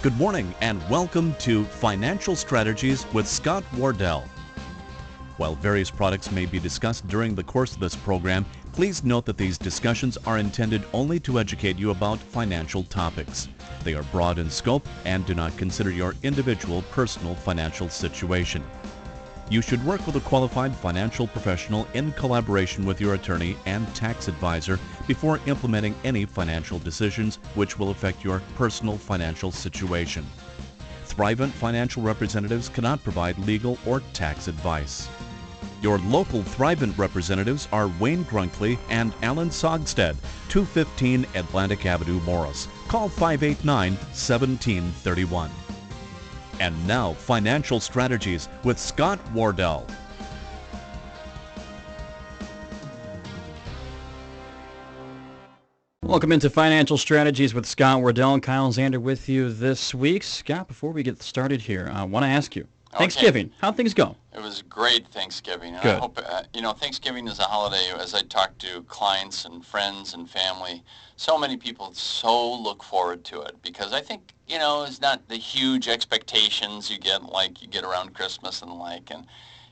Good morning and welcome to Financial Strategies with Scott Wardell. While various products may be discussed during the course of this program, please note that these discussions are intended only to educate you about financial topics. They are broad in scope and do not consider your individual personal financial situation. You should work with a qualified financial professional in collaboration with your attorney and tax advisor before implementing any financial decisions which will affect your personal financial situation. Thrivent financial representatives cannot provide legal or tax advice. Your local Thrivent representatives are Wayne Grunkley and Alan Sogstead, 215 Atlantic Avenue, Morris. Call 589-1731. And now, Financial Strategies with Scott Wardell. Welcome into Financial Strategies with Scott Wardell and Kyle Zander with you this week. Scott, before we get started here, I want to ask you, Thanksgiving, how'd things go? It was great Thanksgiving. And Good. I hope, Thanksgiving is a holiday, as I talk to clients and friends and family, so many people so look forward to it because I think, it's not the huge expectations you get around Christmas and and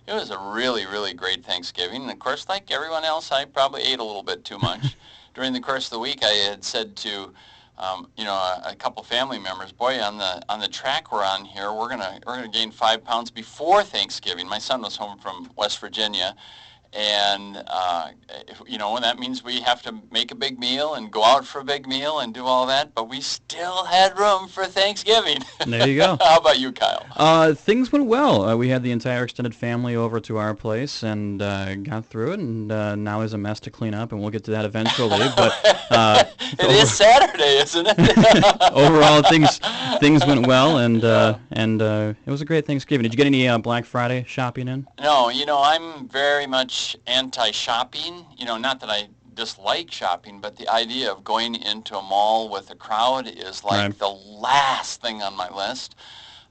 it was a really, really great Thanksgiving. And of course, like everyone else, I probably ate a little bit too much. During the course of the week, I had said to a couple family members, boy, on the track we're on here, we're gonna gain 5 pounds before Thanksgiving. My son was home from West Virginia, and that means we have to make a big meal and go out for a big meal and do all that. But we still had room for Thanksgiving. There you go. How about you, Kyle? Things went well. We had the entire extended family over to our place and got through it. And now there's a mess to clean up, and we'll get to that eventually. But it is Saturday, isn't it? Overall, things went well, and it was a great Thanksgiving. Did you get any Black Friday shopping in? No, I'm very much anti-shopping. Not that I dislike shopping, but the idea of going into a mall with a crowd is like the last thing on my list.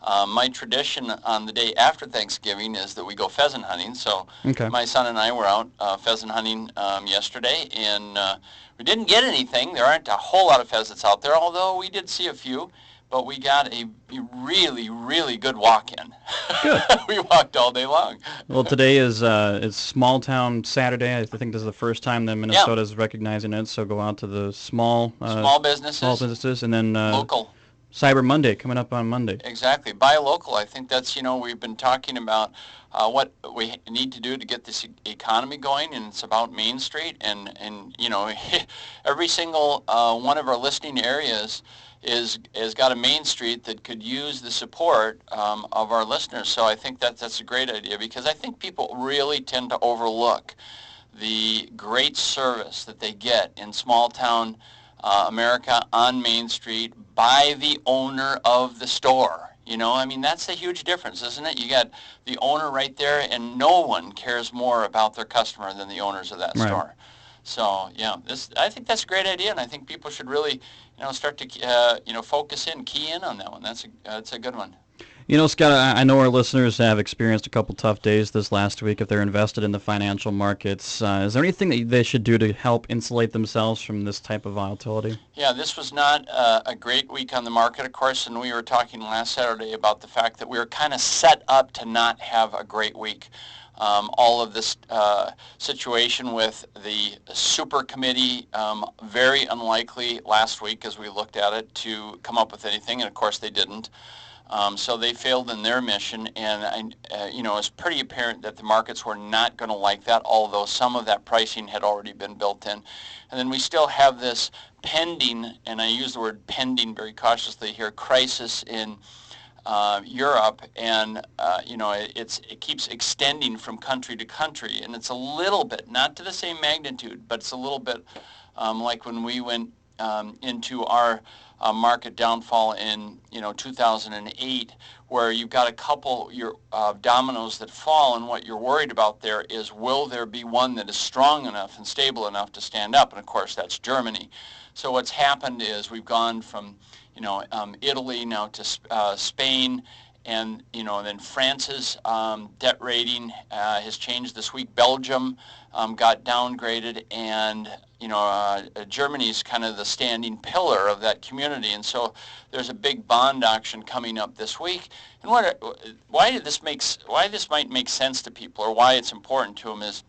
My tradition on the day after Thanksgiving is that we go pheasant hunting. So my son and I were out pheasant hunting yesterday, and we didn't get anything. There aren't a whole lot of pheasants out there, although we did see a few. But we got a really, really good walk-in. Good. We walked all day long. Well, today is Small Town Saturday. I think this is the first time that Minnesota is recognizing it. So go out to the small businesses, and then local. Cyber Monday coming up on Monday. Exactly. Buy local. I think that's, we've been talking about what we need to do to get this economy going, and it's about Main Street. And every single one of our listening areas is got a Main Street that could use the support of our listeners. So I think that's a great idea, because I think people really tend to overlook the great service that they get in small town America on Main Street by the owner of the store. That's a huge difference, isn't it? You got the owner right there, and no one cares more about their customer than the owners of that store. So, I think that's a great idea, and I think people should really, start to, focus in, key in on that one. That's a good one. Scott, I know our listeners have experienced a couple tough days this last week if they're invested in the financial markets. Is there anything that they should do to help insulate themselves from this type of volatility? Yeah, this was not a great week on the market, of course, and we were talking last Saturday about the fact that we were kind of set up to not have a great week. All of this situation with the super committee, very unlikely last week as we looked at it to come up with anything, and of course they didn't. So they failed in their mission, and it's pretty apparent that the markets were not going to like that, although some of that pricing had already been built in. And then we still have this pending, and I use the word pending very cautiously here, crisis in Europe, and it keeps extending from country to country, and it's a little bit, not to the same magnitude, but it's a little bit like when we went into our market downfall in 2008, where you've got a couple dominoes that fall, and what you're worried about there is, will there be one that is strong enough and stable enough to stand up? And of course that's Germany. So what's happened is we've gone from Italy now to Spain, and then France's debt rating has changed this week. Belgium got downgraded, and Germany's kind of the standing pillar of that community, and so there's a big bond auction coming up this week. And why this might make sense to people, or why it's important to them, is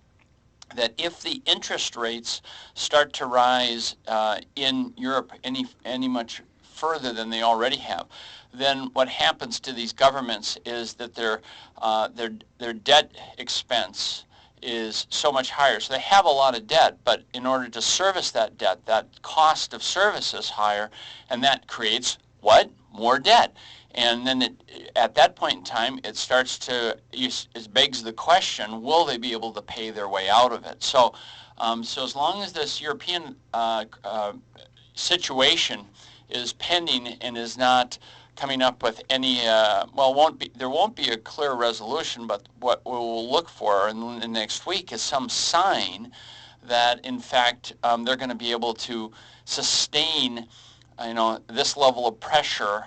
that if the interest rates start to rise in Europe any much further than they already have, then what happens to these governments is that their debt expense is so much higher. So they have a lot of debt, but in order to service that debt, that cost of service is higher, and that creates what? More debt. And then at that point in time, it starts to, it begs the question, will they be able to pay their way out of it? So, so as long as this European situation is pending and is not coming up with any, there won't be a clear resolution, but what we will look for in the next week is some sign that, in fact, they're going to be able to sustain, this level of pressure,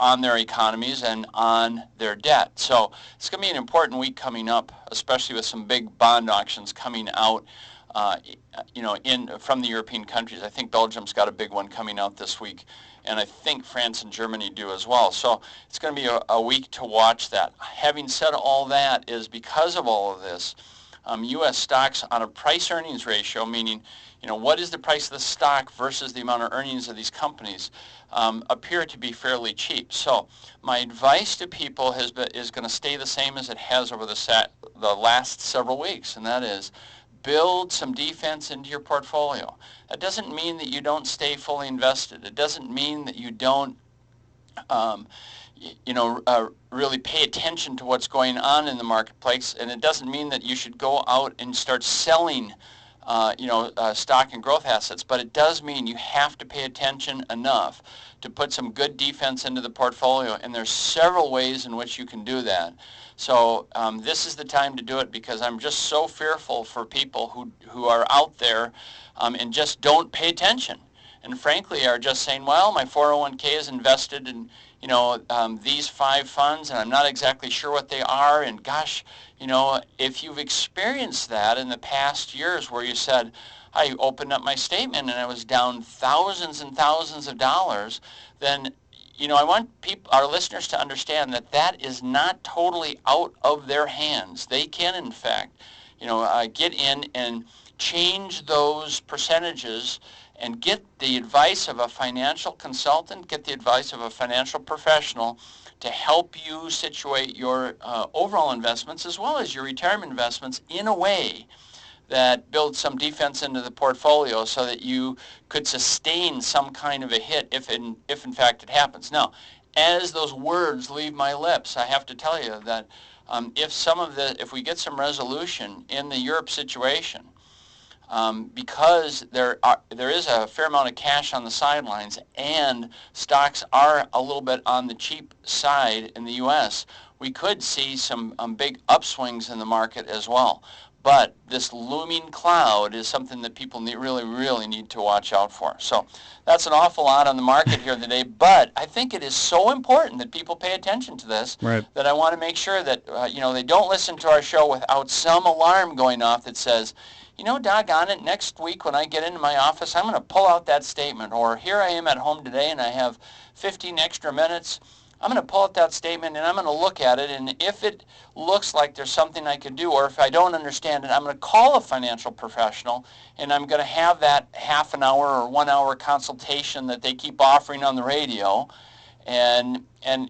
on their economies and on their debt. So it's going to be an important week coming up, especially with some big bond auctions coming out, from the European countries. I think Belgium's got a big one coming out this week, and I think France and Germany do as well. So it's going to be a week to watch that. Having said all that, is because of all of this, U.S. stocks on a price-earnings ratio, meaning, what is the price of the stock versus the amount of earnings of these companies, appear to be fairly cheap. So my advice to people is going to stay the same as it has over the last several weeks, and that is build some defense into your portfolio. That doesn't mean that you don't stay fully invested. It doesn't mean that you don't really pay attention to what's going on in the marketplace, and it doesn't mean that you should go out and start selling stock and growth assets, but it does mean you have to pay attention enough to put some good defense into the portfolio, and there's several ways in which you can do that. So this is the time to do it, because I'm just so fearful for people who are out there and just don't pay attention, and frankly are just saying, well, my 401k is invested in these 5 funds, and I'm not exactly sure what they are, and gosh, if you've experienced that in the past years where you said, I opened up my statement and I was down thousands and thousands of dollars, then I want our listeners to understand that that is not totally out of their hands. They can, in fact, get in and change those percentages and get the advice of a financial consultant, get the advice of a financial professional to help you situate your overall investments as well as your retirement investments in a way that builds some defense into the portfolio so that you could sustain some kind of a hit if in fact it happens. Now, as those words leave my lips, I have to tell you that if we get some resolution in the Europe situation, because there is a fair amount of cash on the sidelines and stocks are a little bit on the cheap side in the U.S., we could see some big upswings in the market as well. But this looming cloud is something that people really, really need to watch out for. So that's an awful lot on the market here today, but I think it is so important that people pay attention to this, right, that I want to make sure that they don't listen to our show without some alarm going off that says, doggone it, next week when I get into my office, I'm going to pull out that statement. Or here I am at home today and I have 15 extra minutes. I'm going to pull out that statement and I'm going to look at it. And if it looks like there's something I could do, or if I don't understand it, I'm going to call a financial professional and I'm going to have that half an hour or 1 hour consultation that they keep offering on the radio. And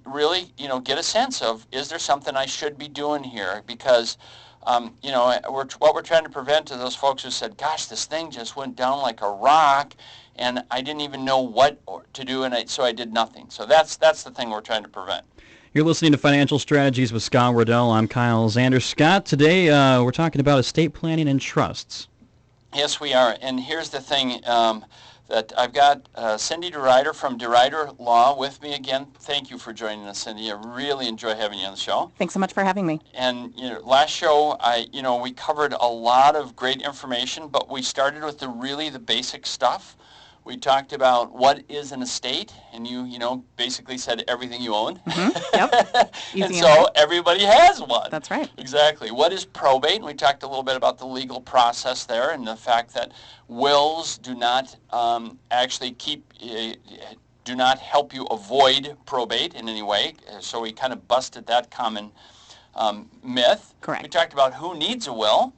really, get a sense of, is there something I should be doing here? Because what we're trying to prevent is those folks who said, gosh, this thing just went down like a rock, and I didn't even know what to do, and so I did nothing. So that's the thing we're trying to prevent. You're listening to Financial Strategies with Scott Wardell. I'm Kyle Zander. Scott, today we're talking about estate planning and trusts. Yes, we are. And here's the thing, that I've got Cindy DeRuyter from DeRuyter Law with me again. Thank you for joining us, Cindy. I really enjoy having you on the show. Thanks so much for having me. And last show, we covered a lot of great information, but we started with the basic stuff, We talked about what is an estate, and you know, basically said everything you own. Yep. And Easy so answer. everybody has one. That's right. Exactly. What is probate? And we talked a little bit about the legal process there and the fact that wills do not actually do not help you avoid probate in any way. So we kind of busted that common myth. Correct. We talked about who needs a will.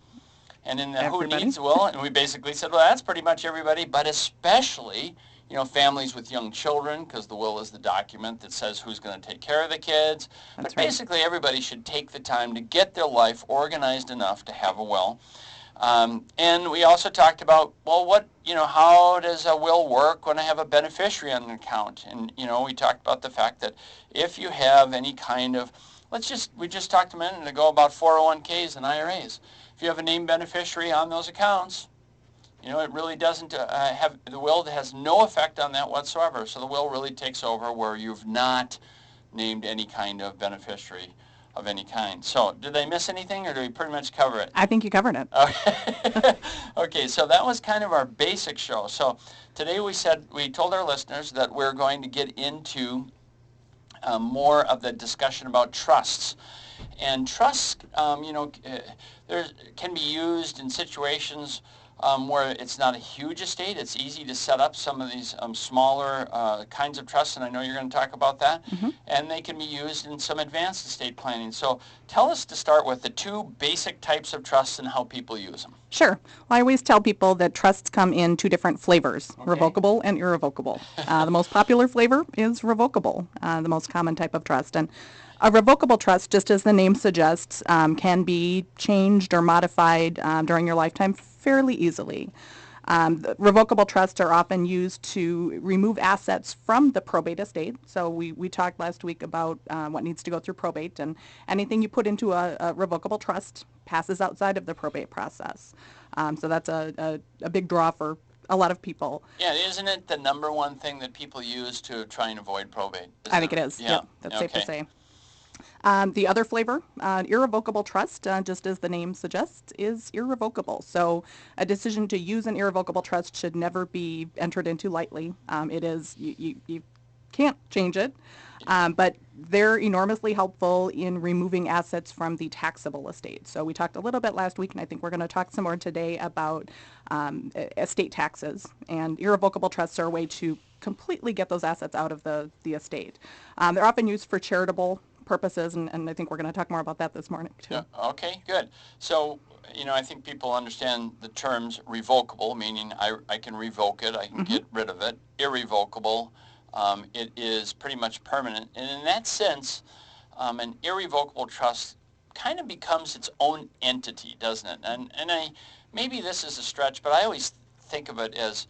And in the who Everybody. needs a will, and we basically said, well, that's pretty much everybody, but especially, you know, families with young children, because the will is the document that says who's going to take care of the kids. That's But right. basically, everybody should take the time to get their life organized enough to have a will. And we also talked about, well, how does a will work when I have a beneficiary on an account? And, you know, we talked about the fact that if you have any kind of, we just talked a minute ago about 401ks and IRAs. If you have a named beneficiary on those accounts, you know, it really doesn't the will has no effect on that whatsoever. So the will really takes over where you've not named any kind of beneficiary of any kind. So did I miss anything, or did we pretty much cover it? I think you covered it. Okay. Okay, so that was kind of our basic show. So today we told our listeners that we're going to get into more of the discussion about trusts. And trusts, can be used in situations where it's not a huge estate. It's easy to set up some of these smaller kinds of trusts, and I know you're going to talk about that. And they can be used in some advanced estate planning. So tell us to start with the two basic types of trusts and how people use them. Sure. Well, I always tell people that trusts come in two different flavors, Okay. revocable and irrevocable. The most popular flavor is revocable, the most common type of trust. And a revocable trust, just as the name suggests, can be changed or modified during your lifetime fairly easily. The revocable trusts are often used to remove assets from the probate estate. So we talked last week about what needs to go through probate, and anything you put into a revocable trust passes outside of the probate process. So that's a big draw for a lot of people. Yeah, isn't it the number one thing that people use to try and avoid probate? I think it is. Yeah. Yep, that's safe to Okay. say. The other flavor, irrevocable trust, just as the name suggests, is irrevocable. So a decision to use an irrevocable trust should never be entered into lightly. It is, you can't change it, but they're enormously helpful in removing assets from the taxable estate. So we talked a little bit last week, and I think we're going to talk some more today about estate taxes. And irrevocable trusts are a way to completely get those assets out of the estate. They're often used for charitable purposes, and I think we're going to talk more about that this morning too. Yeah, okay, good. So, you know, I think people understand the terms revocable, meaning I can revoke it, I can get rid of it. Irrevocable, it is pretty much permanent. And in that sense, an irrevocable trust kind of becomes its own entity, doesn't it? And maybe this is a stretch, but I always think of it as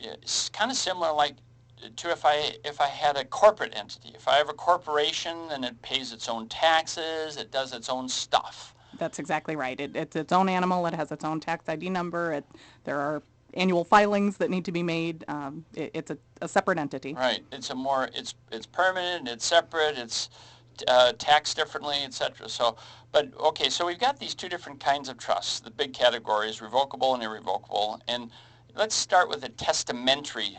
it's kind of similar to if I had a corporate entity. If I have a corporation, then it pays its own taxes, it does its own stuff. That's exactly right. It's its own animal. It has its own tax ID number. There are annual filings that need to be made. It's a separate entity. Right. It's permanent. It's separate. It's taxed differently, etc. So we've got these two different kinds of trusts. The big categories: revocable and irrevocable. And let's start with the testamentary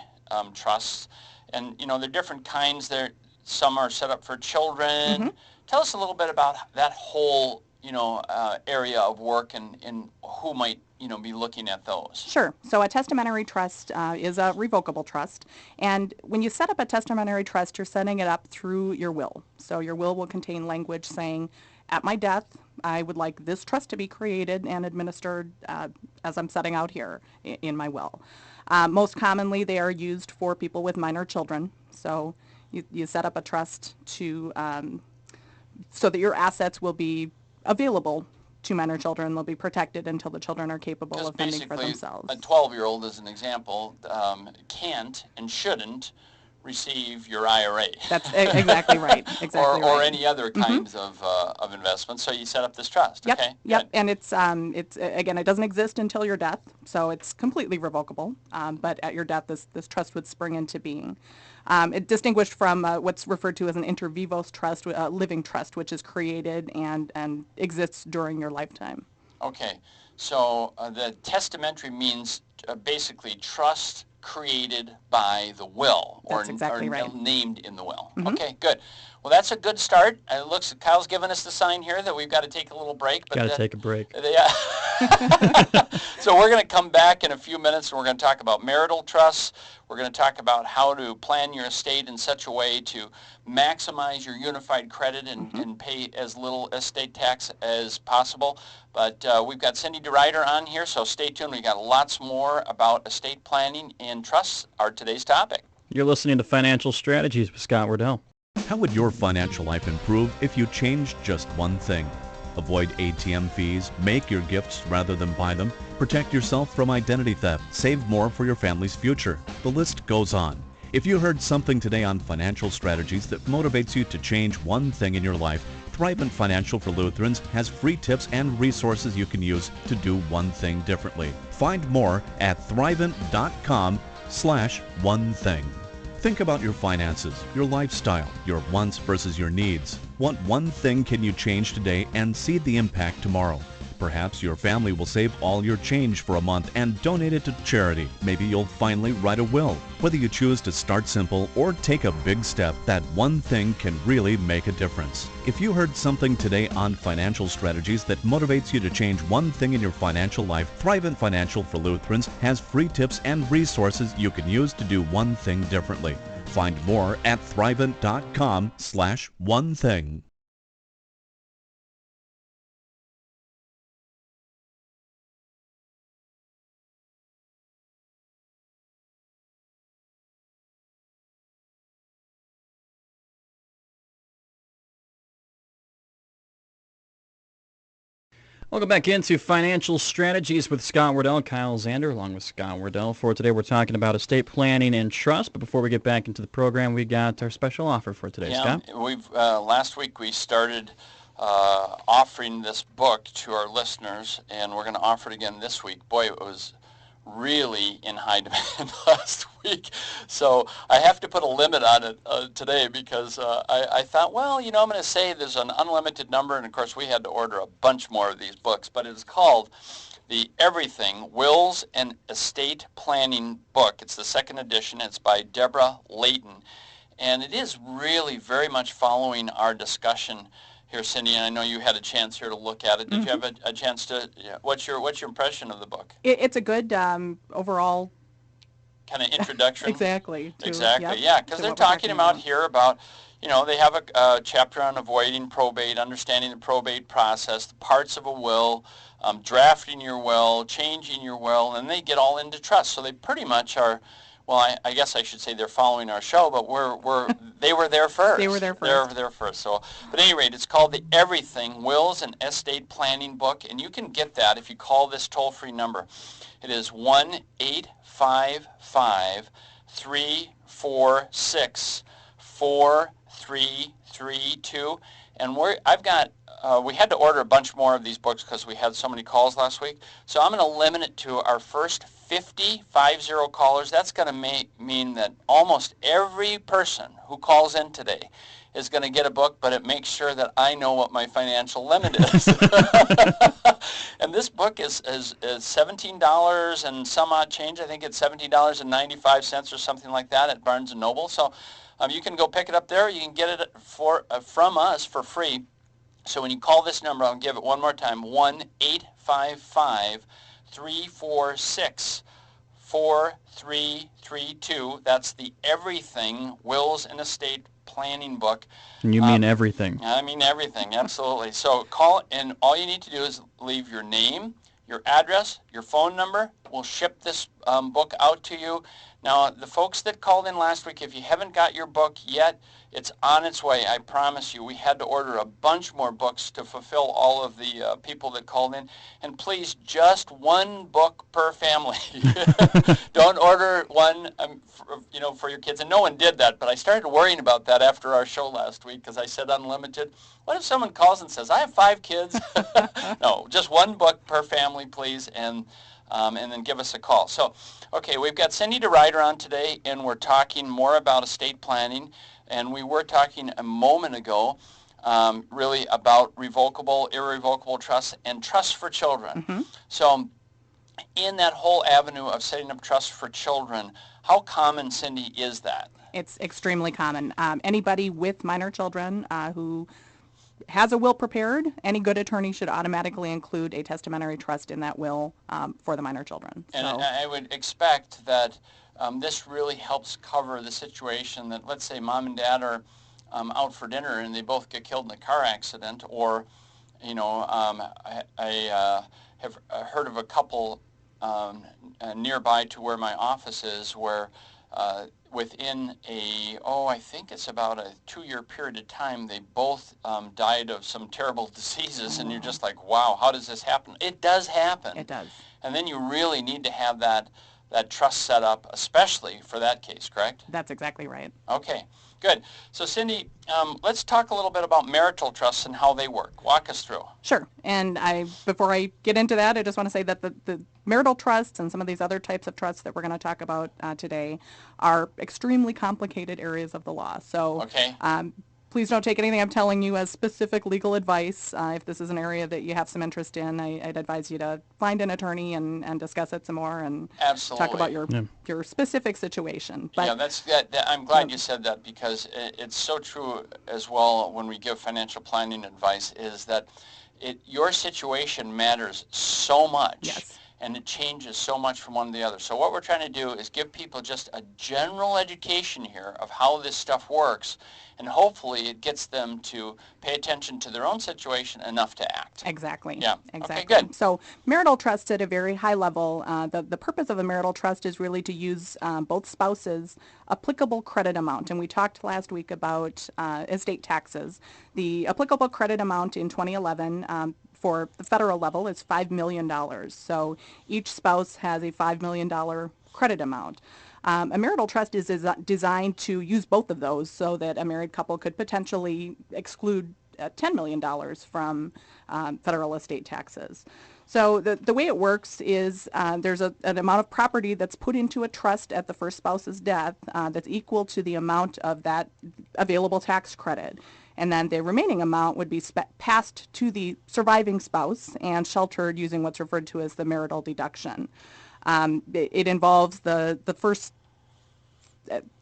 trusts. And you know, there are different kinds. Some are set up for children. Tell us a little bit about that whole area of work and who might be looking at those. Sure. So a testamentary trust is a revocable trust. And when you set up a testamentary trust, you're setting it up through your will. So your will contain language saying, at my death, I would like this trust to be created and administered as I'm setting out here in my will. Most commonly, they are used for people with minor children. So you set up a trust so that your assets will be available to minor children. They'll be protected until the children are capable of fending for themselves. A 12-year-old, as an example, can't and shouldn't receive your IRA. That's exactly right. Exactly or right. any other kinds of investments. So you set up this trust. Yep. Okay. Yep. Good. And it's again, it doesn't exist until your death, so it's completely revocable. But at your death, this trust would spring into being. It distinguished from what's referred to as an inter vivos trust, a living trust, which is created and exists during your lifetime. Okay. So the testamentary means basically trust created by the will That's exactly right. named in the will. Okay, good. Well, that's a good start. It looks Kyle's given us the sign here that we've got to take a little break. Got to take a break. Yeah. So we're going to come back in a few minutes and we're going to talk about marital trusts. We're going to talk about how to plan your estate in such a way to maximize your unified credit and pay as little estate tax as possible. But we've got Cindy DeRuyter on here, so stay tuned. We've got lots more about estate planning and trusts are today's topic. You're listening to Financial Strategies with Scott Wardell. How would your financial life improve if you changed just one thing? Avoid ATM fees, make your gifts rather than buy them, protect yourself from identity theft, save more for your family's future. The list goes on. If you heard something today on financial strategies that motivates you to change one thing in your life, Thrivent Financial for Lutherans has free tips and resources you can use to do one thing differently. Find more at thrivent.com/one thing. Think about your finances, your lifestyle, your wants versus your needs. What one thing can you change today and see the impact tomorrow? Perhaps your family will save all your change for a month and donate it to charity. Maybe you'll finally write a will. Whether you choose to start simple or take a big step, that one thing can really make a difference. If you heard something today on financial strategies that motivates you to change one thing in your financial life, Thrivent Financial for Lutherans has free tips and resources you can use to do one thing differently. Find more at thrivent.com/one thing. Welcome back into Financial Strategies with Scott Wardell and Kyle Zander, along with Scott Wardell. For today, we're talking about estate planning and trust. But before we get back into the program, we got our special offer for today, Scott. We've last week we started offering this book to our listeners, and we're going to offer it again this week. Boy, it was really in high demand last week. So I have to put a limit on it today because I thought, well, I'm going to say there's an unlimited number, and of course we had to order a bunch more of these books, but it's called the Everything Wills and Estate Planning book. It's the second edition. It's by Deborah Layton, and it is really very much following our discussion here, Cindy, and I know you had a chance here to look at it. Did you have a chance to? What's your impression of the book? It's a good overall kind of introduction. Exactly. Yeah, because they're talking about here about, they have a chapter on avoiding probate, understanding the probate process, the parts of a will, drafting your will, changing your will, and they get all into trust. So they pretty much are. Well, I guess I should say they're following our show, but they were there first. They were there first. They were there first. So, but at any rate, it's called the Everything Wills and Estate Planning book, and you can get that if you call this toll-free number. It is 1-855-346-4332, and we had to order a bunch more of these books because we had so many calls last week. So I'm going to limit it to our first 50 callers. That's going to mean that almost every person who calls in today is going to get a book, but it makes sure that I know what my financial limit is. And this book is $17 and some odd change. I think it's $17.95 or something like that at Barnes & Noble. So you can go pick it up there. You can get it from us for free. So when you call this number, I'll give it one more time, 1-855-346-4332. That's the Everything Wills and Estate Planning book. And you mean everything. I mean everything, absolutely. So call, and all you need to do is leave your name, your address, your phone number. We'll ship this book out to you. Now, the folks that called in last week, if you haven't got your book yet, it's on its way, I promise you. We had to order a bunch more books to fulfill all of the people that called in. And please, just one book per family. Don't order one for your kids. And no one did that, but I started worrying about that after our show last week because I said unlimited. What if someone calls and says, I have 5 kids? No, just one book per family, please, and then give us a call. So, okay, we've got Cindy DeRuyter on today, and we're talking more about estate planning. And we were talking a moment ago really about revocable, irrevocable trusts and trusts for children. So in that whole avenue of setting up trusts for children, How common, Cindy, is that? It's extremely common. Anybody with minor children who has a will prepared, any good attorney should automatically include a testamentary trust in that will for the minor children. And So, I would expect that this really helps cover the situation that, let's say, mom and dad are out for dinner and they both get killed in a car accident, or, I have heard of a couple nearby to where my office is where within I think it's about a 2-year period of time, they both died of some terrible diseases, and you're just like, wow, how does this happen? It does happen. it does. And then you really need to have that trust set up, especially for that case, correct? That's exactly right. Okay, good. So Cindy, let's talk a little bit about marital trusts and how they work. Walk us through. Sure. And before I get into that, I just want to say that the marital trusts and some of these other types of trusts that we're going to talk about today are extremely complicated areas of the law. So Okay. Please don't take anything I'm telling you as specific legal advice. If this is an area that you have some interest in, I'd advise you to find an attorney and discuss it some more and Absolutely. talk about your specific situation. But Yeah, I'm glad you said that, because it's so true as well when we give financial planning advice, is that your situation matters so much. Yes. And it changes so much from one to the other. So what we're trying to do is give people just a general education here of how this stuff works, and hopefully it gets them to pay attention to their own situation enough to act. Exactly. Yeah. Exactly. Okay, good. So marital trust at a very high level, the purpose of a marital trust is really to use both spouses' applicable credit amount. And we talked last week about estate taxes. The applicable credit amount in 2011 for the federal level is $5 million. So each spouse has a $5 million credit amount. A marital trust is designed to use both of those so that a married couple could potentially exclude $10 million from federal estate taxes. So the way it works is there's an amount of property that's put into a trust at the first spouse's death that's equal to the amount of that available tax credit. And then the remaining amount would be passed to the surviving spouse and sheltered using what's referred to as the marital deduction. It involves the first,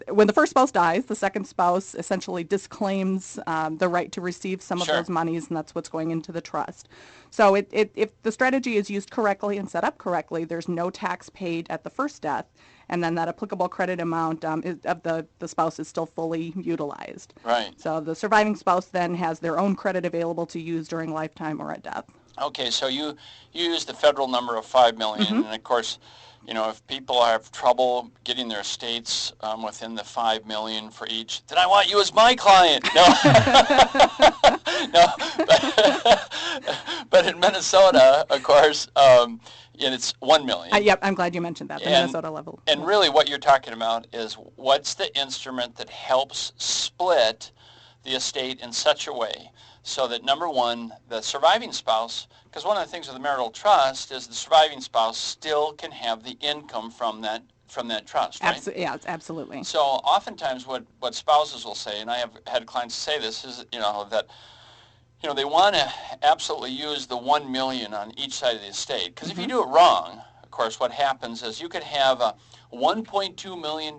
when the first spouse dies, the second spouse essentially disclaims the right to receive some of Sure. those monies, and that's what's going into the trust. So if the strategy is used correctly and set up correctly, there's no tax paid at the first death, and then that applicable credit amount of the spouse is still fully utilized. Right. So the surviving spouse then has their own credit available to use during lifetime or at death. Okay, so you use the federal number of $5 million, and of course, if people have trouble getting their estates within the $5 million for each, then I want you as my client. No, no, but in Minnesota, of course, it's $1 million. Yep, I'm glad you mentioned that, the Minnesota level. And really what you're talking about is what's the instrument that helps split the estate in such a way so that, number one, the surviving spouse, because one of the things with the marital trust is the surviving spouse still can have the income from that trust, right? Yeah, absolutely. So oftentimes what spouses will say, and I have had clients say this, is that they want to absolutely use the $1 million on each side of the estate, because if you do it wrong, of course, what happens is you could have a $1.2 million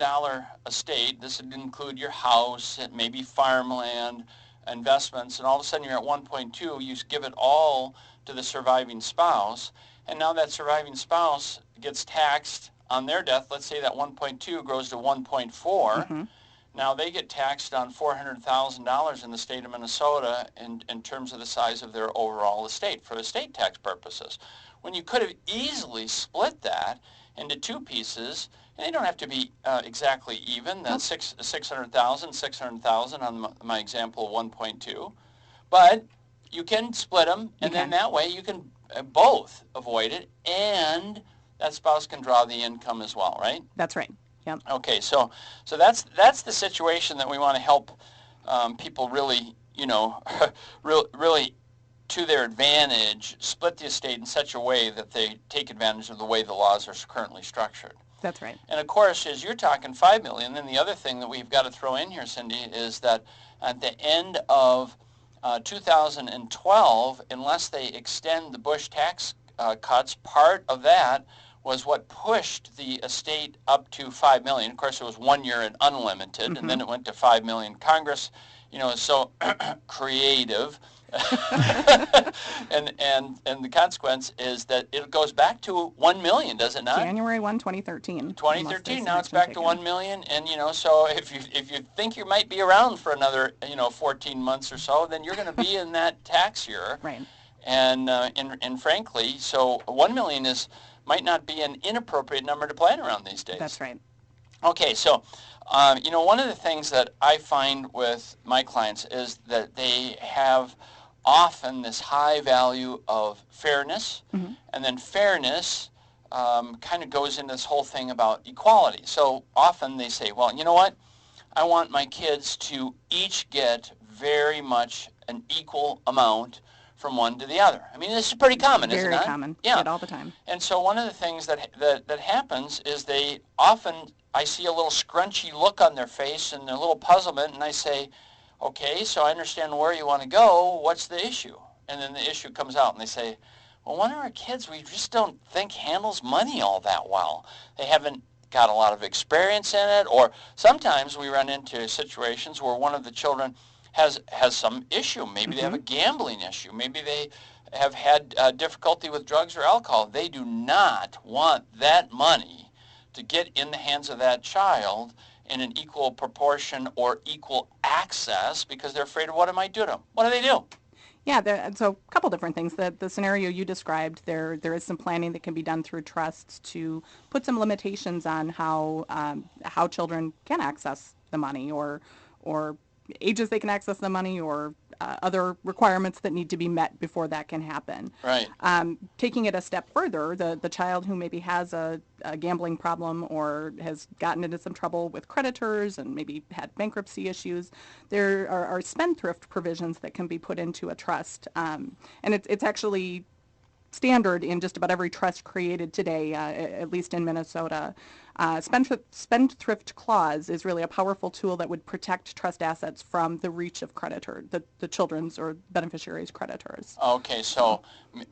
estate. This would include your house and maybe farmland, investments, and all of a sudden you're at 1.2. You give it all to the surviving spouse, and now that surviving spouse gets taxed on their death. Let's say that 1.2 grows to 1.4. Now they get taxed on $400,000 in the state of Minnesota in terms of the size of their overall estate for estate tax purposes, when you could have easily split that into two pieces. And they don't have to be exactly even. That's $600,000 on my example of 1.2. But you can split them, and then that way you can both avoid it, and that spouse can draw the income as well, right? That's right. Yep. Okay, so that's the situation that we want to help people really, really to their advantage, split the estate in such a way that they take advantage of the way the laws are currently structured. That's right. And of course, as you're talking $5 million, then the other thing that we've got to throw in here, Cindy, is that at the end of 2012, unless they extend the Bush tax cuts, part of that was what pushed the estate up to $5 million. Of course, it was 1 year and unlimited, and then it went to $5 million. Congress, is so creative. and the consequence is that it goes back to 1 million, does it not? January 1, 2013. 2013. Now it's back to 1 million, and so if you think you might be around for another 14 months or so, then you're going to be in that tax year. Right. And frankly, so 1 million might not be an inappropriate number to plan around these days. That's right. Okay, so one of the things that I find with my clients is that they have often this high value of fairness, and then fairness kind of goes into this whole thing about equality. So often they say, well, you know what? I want my kids to each get very much an equal amount from one to the other. I mean, this is pretty common, isn't it? Very common. Yeah. Get all the time. And so one of the things that happens is they often, I see a little scrunchy look on their face and a little puzzlement, and I say, okay, so I understand where you want to go. What's the issue? And then the issue comes out, and they say, well, one of our kids we just don't think handles money all that well. They haven't got a lot of experience in it, or sometimes we run into situations where one of the children has some issue. Maybe they have a gambling issue. Maybe they have had difficulty with drugs or alcohol. They do not want that money to get in the hands of that child in an equal proportion or equal access because they're afraid of what it might do to them. What do they do? Yeah, so a couple different things. The scenario you described, there is some planning that can be done through trusts to put some limitations on how children can access the money, or ages they can access the money, or other requirements that need to be met before that can happen. Right. Taking it a step further, the child who maybe has a gambling problem or has gotten into some trouble with creditors and maybe had bankruptcy issues, there are spendthrift provisions that can be put into a trust. And it's actually standard in just about every trust created today, at least in Minnesota. Spendthrift clause is really a powerful tool that would protect trust assets from the reach of the children's or beneficiaries' creditors. Okay, so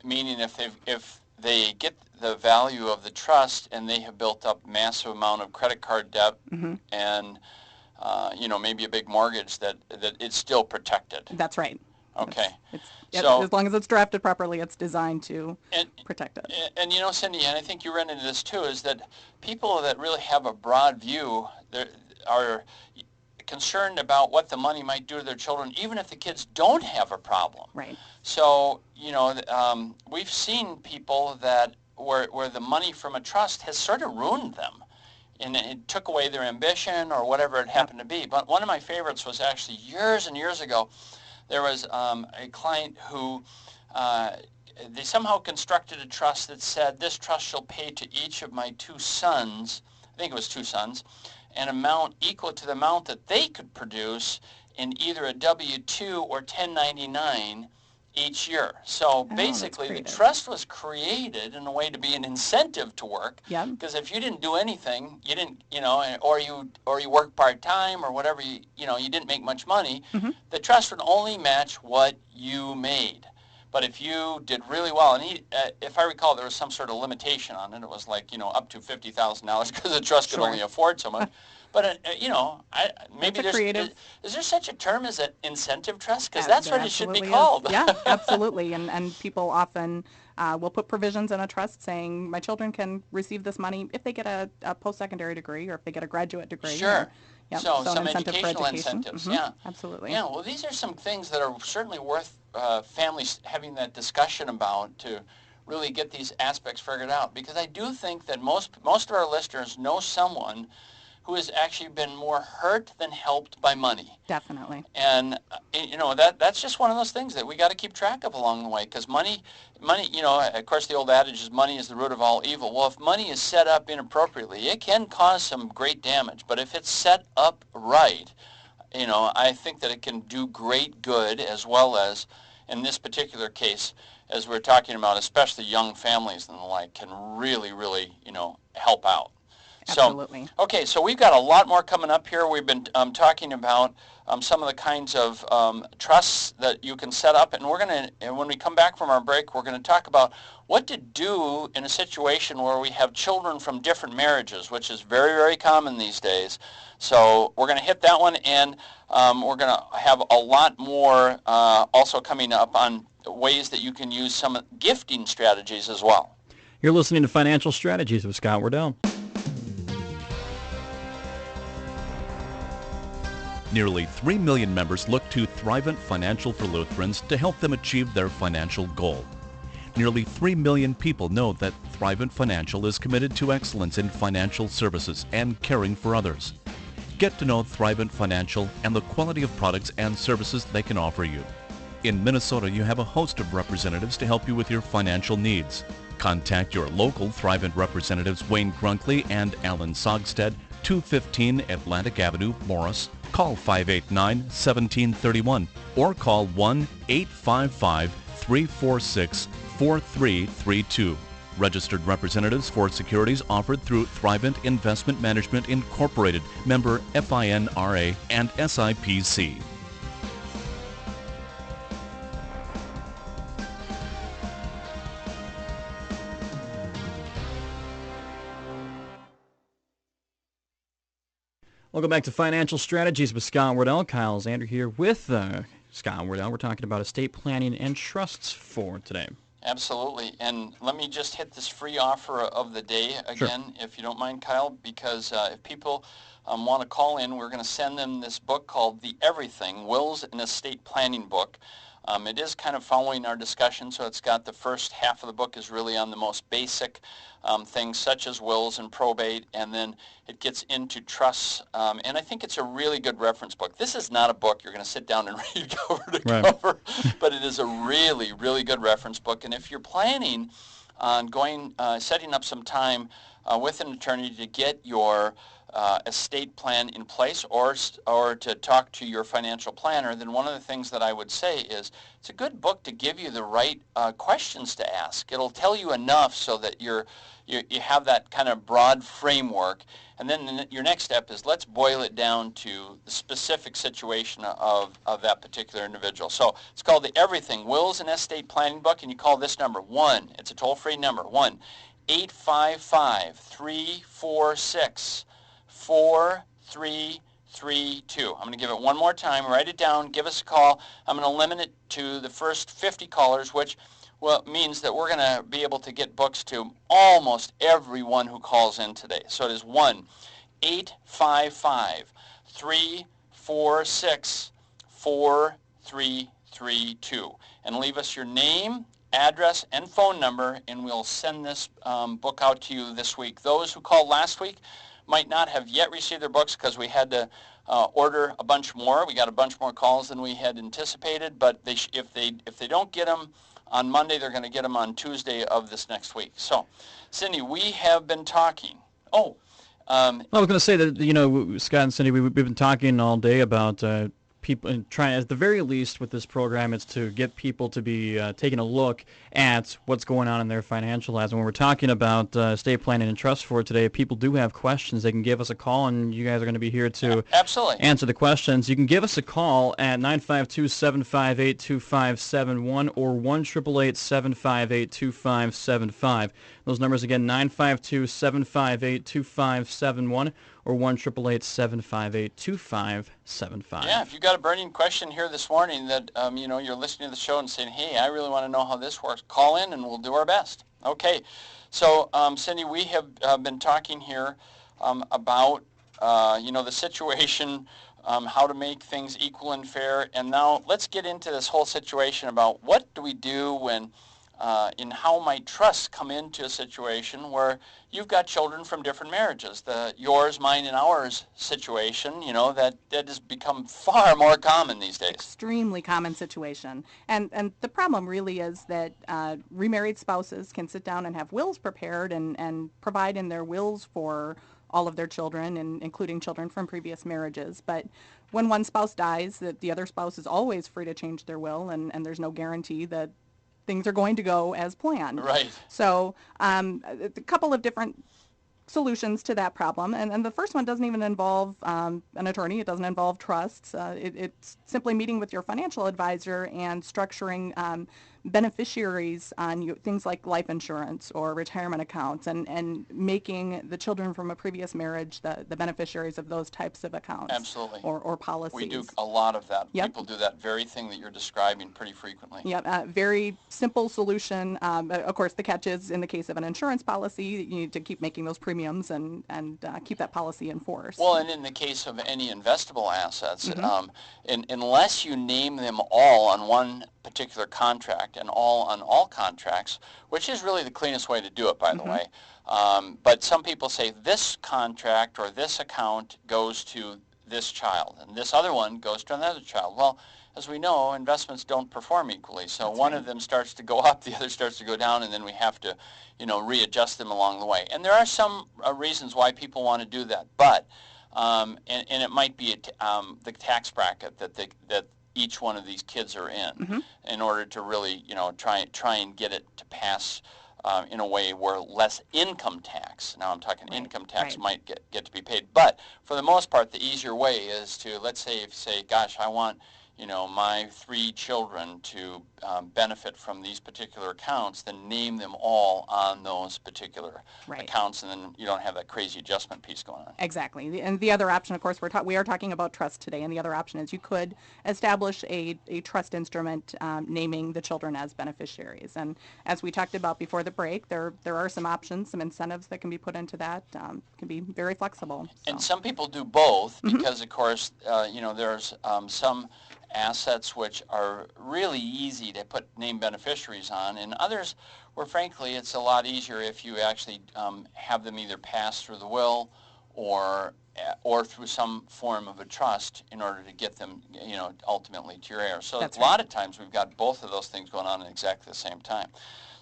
meaning if they get the value of the trust and they have built up massive amount of credit card debt and maybe a big mortgage, that it's still protected. That's right. Okay. So as long as it's drafted properly, it's designed to protect it. And Cindy, and I think you run into this too, is that people that really have a broad view are concerned about what the money might do to their children, even if the kids don't have a problem. Right. So, we've seen people that where the money from a trust has sort of ruined them. And it took away their ambition or whatever it happened to be. But one of my favorites was actually years and years ago. There was a client who they somehow constructed a trust that said, this trust shall pay to each of my 2 sons, I think it was 2 sons, an amount equal to the amount that they could produce in either a W-2 or 1099 each year. So basically the trust was created in a way to be an incentive to work. Yeah. Because if you didn't do anything, you didn't, or you work part-time or whatever, you didn't make much money, the trust would only match what you made. But if you did really well, and if I recall, there was some sort of limitation on it. It was like, up to $50,000 because the trust could only afford so much. But, maybe is there such a term as an incentive trust? Because that's what it should be called. Yeah, absolutely. And people often will put provisions in a trust saying, my children can receive this money if they get a post-secondary degree or if they get a graduate degree. Sure. Yep. So some incentive educational education. incentives, yeah. Absolutely. Yeah, well, these are some things that are certainly worth families having that discussion about to really get these aspects figured out. Because I do think that most of our listeners know someone who has actually been more hurt than helped by money. Definitely. And, that's just one of those things that we got to keep track of along the way, because money, of course the old adage is money is the root of all evil. Well, if money is set up inappropriately, it can cause some great damage. But if it's set up right, I think that it can do great good, as well as, in this particular case, as we're talking about, especially young families and the like, can really, really, help out. Absolutely. So, okay, so we've got a lot more coming up here. We've been talking about some of the kinds of trusts that you can set up, and when we come back from our break, we're going to talk about what to do in a situation where we have children from different marriages, which is very, very common these days. So we're going to hit that one, and we're going to have a lot more also coming up on ways that you can use some gifting strategies as well. You're listening to Financial Strategies with Scott Wardell. Nearly 3 million members look to Thrivent Financial for Lutherans to help them achieve their financial goal. Nearly 3 million people know that Thrivent Financial is committed to excellence in financial services and caring for others. Get to know Thrivent Financial and the quality of products and services they can offer you. In Minnesota, you have a host of representatives to help you with your financial needs. Contact your local Thrivent representatives Wayne Grunkley and Alan Sogstead, 215 Atlantic Avenue, Morris. Call 589-1731 or call 1-855-346-4332. Registered representatives for securities offered through Thrivent Investment Management Incorporated, member FINRA and SIPC. Welcome back to Financial Strategies with Scott Wardell. Kyle Zander here with Scott Wardell. We're talking about estate planning and trusts for today. Absolutely. And let me just hit this free offer of the day again, if you don't mind, Kyle, because if people want to call in, we're going to send them this book called The Everything, Wills and Estate Planning Book. It is kind of following our discussion, so it's got the first half of the book is really on the most basic things such as wills and probate, and then it gets into trusts, and I think it's a really good reference book. This is not a book you're going to sit down and read cover to cover, but it is a really, really good reference book, and if you're planning on setting up some time with an attorney to get your estate plan in place or to talk to your financial planner, then one of the things that I would say is it's a good book to give you the right questions to ask. It'll tell you enough so that you have that kind of broad framework, and then your next step is let's boil it down to the specific situation of that particular individual. So it's called The Everything, Wills and Estate Planning Book, and you call this number it's a toll-free number, 1-855-346-4332. I'm going to give it one more time. Write it down. Give us a call. I'm going to limit it to the first 50 callers, which means that we're going to be able to get books to almost everyone who calls in today. So it is 1-855-346-4332. And leave us your name, address, and phone number, and we'll send this book out to you this week. Those who called last week might not have yet received their books because we had to order a bunch more. We got a bunch more calls than we had anticipated, but if they don't get them on Monday, they're going to get them on Tuesday of this next week. So, Cindy, we have been talking. I was going to say that, Scott and Cindy, we've been talking all day about people and trying, at the very least with this program, it's to get people to be taking a look at what's going on in their financial lives. And when we're talking about estate planning and trust for today, if people do have questions, they can give us a call, and you guys are going to be here to answer the questions. You can give us a call at 952-758-2571 or 1-888-758-2575. Those numbers again, 952-758-2571 or 1-888-758-2575. Yeah, if you've got a burning question here this morning that you're listening to the show and saying, hey, I really want to know how this works, call in and we'll do our best. Okay, so Cindy, we have been talking here about the situation, how to make things equal and fair, and now let's get into this whole situation about what do we do when and how might trusts come into a situation where you've got children from different marriages, the yours, mine, and ours situation, that has become far more common these days. Extremely common situation. And the problem really is that remarried spouses can sit down and have wills prepared and provide in their wills for all of their children, and including children from previous marriages. But when one spouse dies, the other spouse is always free to change their will, and there's no guarantee that things are going to go as planned. Right. So a couple of different solutions to that problem. And the first one doesn't even involve an attorney. It doesn't involve trusts. It's simply meeting with your financial advisor and structuring beneficiaries on things like life insurance or retirement accounts, and making the children from a previous marriage the beneficiaries of those types of accounts. Absolutely. Or policies. We do a lot of that. Yep. People do that very thing that you're describing pretty frequently. Yep, very simple solution. Of course, the catch is in the case of an insurance policy, you need to keep making those premiums and keep that policy in force. Well, and in the case of any investable assets, unless you name them all on one particular contract and all on all contracts, which is really the cleanest way to do it, by the way. But some people say this contract or this account goes to this child and this other one goes to another child. Well, as we know, investments don't perform equally. So That's one right. of them starts to go up, the other starts to go down, and then we have to, readjust them along the way. And there are some reasons why people want to do that, but and it might be the tax bracket that each one of these kids are in order to really, try and get it to pass in a way where less income tax, now I'm talking income tax, might get to be paid. But for the most part, the easier way is to, let's say, gosh, I want, my 3 children to benefit from these particular accounts, then name them all on those particular accounts, and then you don't have that crazy adjustment piece going on. Exactly. And the other option, of course, we are talking about trust today, and the other option is you could establish a trust instrument naming the children as beneficiaries. And as we talked about before the break, there are some options, some incentives that can be put into that. Can be very flexible. So. And some people do both because, of course, there's some assets which are really easy to put named beneficiaries on, and others where, frankly, it's a lot easier if you actually have them either pass through the will or through some form of a trust in order to get them, ultimately to your heirs. So That's a lot of times we've got both of those things going on at exactly the same time.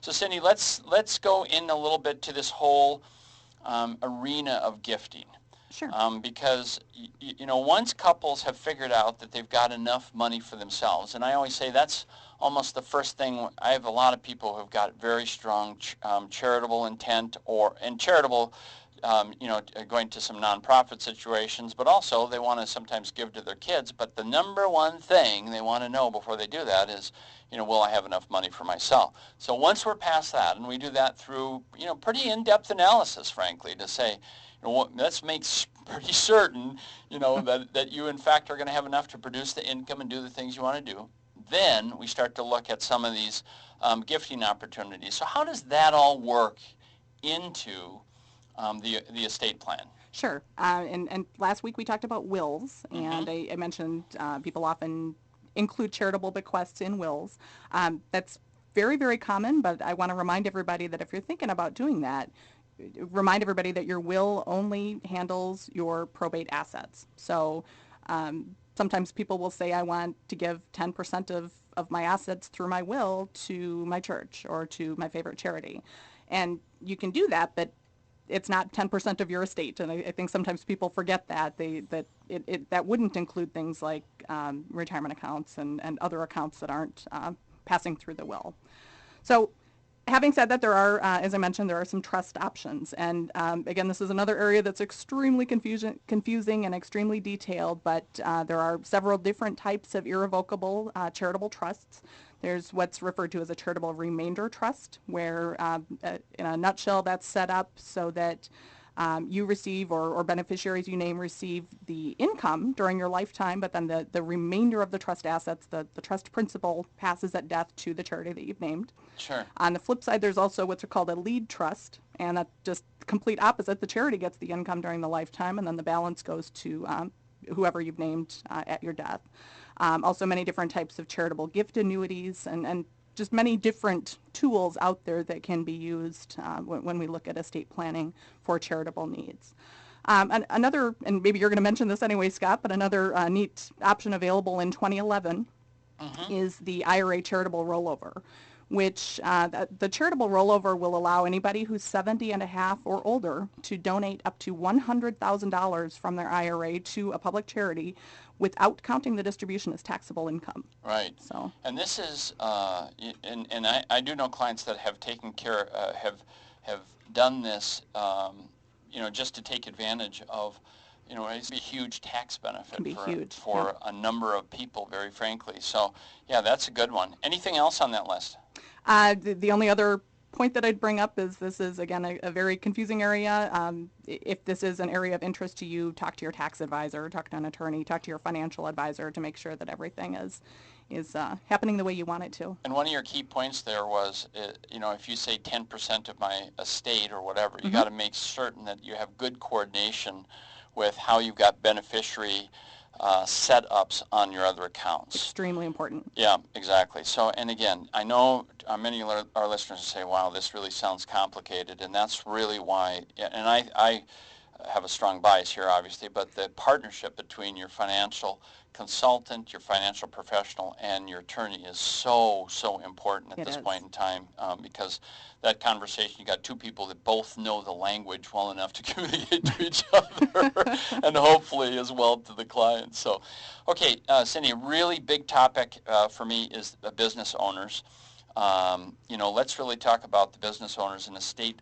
So Cindy, let's go in a little bit to this whole arena of gifting. Sure. Because, once couples have figured out that they've got enough money for themselves, and I always say that's almost the first thing. I have a lot of people who've got very strong charitable intent and charitable, going to some nonprofit situations, but also they want to sometimes give to their kids. But the number one thing they want to know before they do that is, will I have enough money for myself? So once we're past that, and we do that through, pretty in-depth analysis, frankly, to say, let's make pretty certain, that you in fact are going to have enough to produce the income and do the things you want to do. Then we start to look at some of these gifting opportunities. So how does that all work into the estate plan? Sure. And last week we talked about wills, and I mentioned people often include charitable bequests in wills. That's very, very common, but I want to remind everybody that if you're thinking about doing that, remind everybody that your will only handles your probate assets. So sometimes people will say, I want to give 10% of my assets through my will to my church or to my favorite charity. And you can do that, but it's not 10% of your estate. And I think sometimes people forget that. That wouldn't include things like retirement accounts and other accounts that aren't passing through the will. So having said that, there are, as I mentioned, there are some trust options. And again, this is another area that's extremely confusing and extremely detailed, but there are several different types of irrevocable charitable trusts. There's what's referred to as a charitable remainder trust, where in a nutshell, that's set up so that you receive, or beneficiaries you name receive the income during your lifetime, but then the remainder of the trust assets, the trust principal, passes at death to the charity that you've named. Sure. On the flip side, there's also what's called a lead trust, and that's just complete opposite. The charity gets the income during the lifetime, and then the balance goes to whoever you've named at your death. Also many different types of charitable gift annuities, and just many different tools out there that can be used when we look at estate planning for charitable needs. And another, and maybe you're going to mention this anyway, Scott, but another neat option available in 2011 is the IRA charitable rollover, which the charitable rollover will allow anybody who's 70 and a half or older to donate up to $100,000 from their IRA to a public charity without counting the distribution as taxable income. Right. So. And this is, and I do know clients that have taken care, have done this just to take advantage of, it's a huge tax benefit Can be huge. for a number of people, very frankly. So, yeah, that's a good one. Anything else on that list? The only other point that I'd bring up is this is, again, a very confusing area. If this is an area of interest to you, talk to your tax advisor, talk to an attorney, talk to your financial advisor to make sure that everything is happening the way you want it to. And one of your key points there was, if you say 10% of my estate or whatever, you got to make certain that you have good coordination with how you've got beneficiary setups on your other accounts. Extremely important. Yeah, exactly. So, and again, I know many of our listeners say, wow, this really sounds complicated, and that's really why, and I have a strong bias here, obviously, but the partnership between your financial consultant, your financial professional, and your attorney is so important at this point in time, because that conversation, you got two people that both know the language well enough to communicate to each other and hopefully as well to the client. So, okay, Cindy, a really big topic for me is the business owners. Let's really talk about the business owners and estate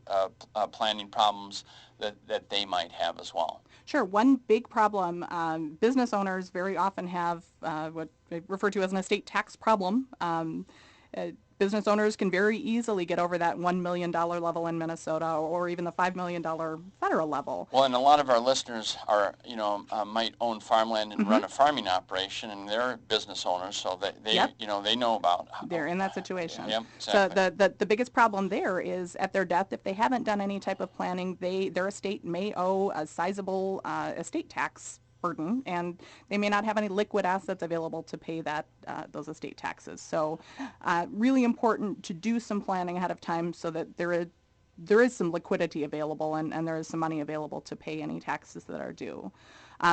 planning problems that they might have as well. Sure. One big problem, business owners very often have what I refer to as an estate tax problem. Business owners can very easily get over that $1 million level in Minnesota, or even the $5 million federal level. Well, and a lot of our listeners are, might own farmland and run a farming operation, and they're business owners, so they know about. They're in that situation. Yep, exactly. So the biggest problem there is at their death, if they haven't done any type of planning, their estate may owe a sizable estate tax burden, and they may not have any liquid assets available to pay those estate taxes. So really important to do some planning ahead of time so that there is some liquidity available and there is some money available to pay any taxes that are due.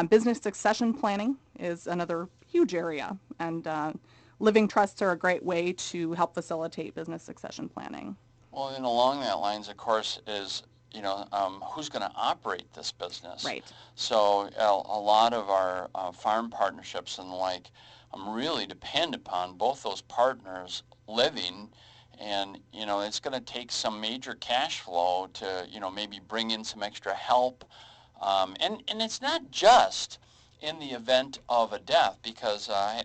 Business succession planning is another huge area, and living trusts are a great way to help facilitate business succession planning. Well, and along that lines, of course, is who's going to operate this business? Right. So a lot of our farm partnerships and the like really depend upon both those partners living, and it's going to take some major cash flow to maybe bring in some extra help, and it's not just in the event of a death, because I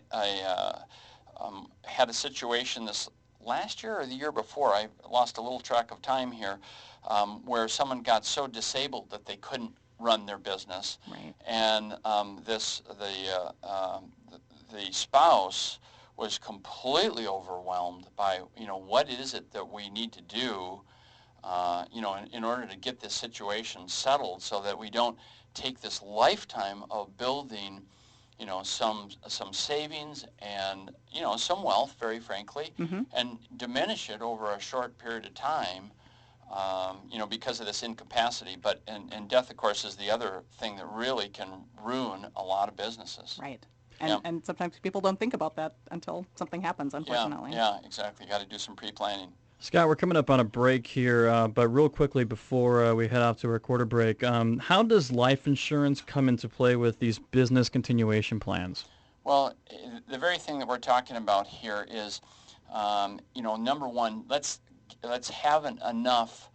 had a situation this last year or the year before, I lost a little track of time here, where someone got so disabled that they couldn't run their business, right. And the spouse was completely overwhelmed by what is it that we need to do, in order to get this situation settled, so that we don't take this lifetime of building some savings and some wealth, very frankly, and diminish it over a short period of time, because of this incapacity. But and death, of course, is the other thing that really can ruin a lot of businesses. Right. And sometimes people don't think about that until something happens, unfortunately. Yeah, exactly. You got to do some pre-planning. Scott, we're coming up on a break here, but real quickly before we head off to our quarter break, how does life insurance come into play with these business continuation plans? Well, the very thing that we're talking about here is, number one, let's have enough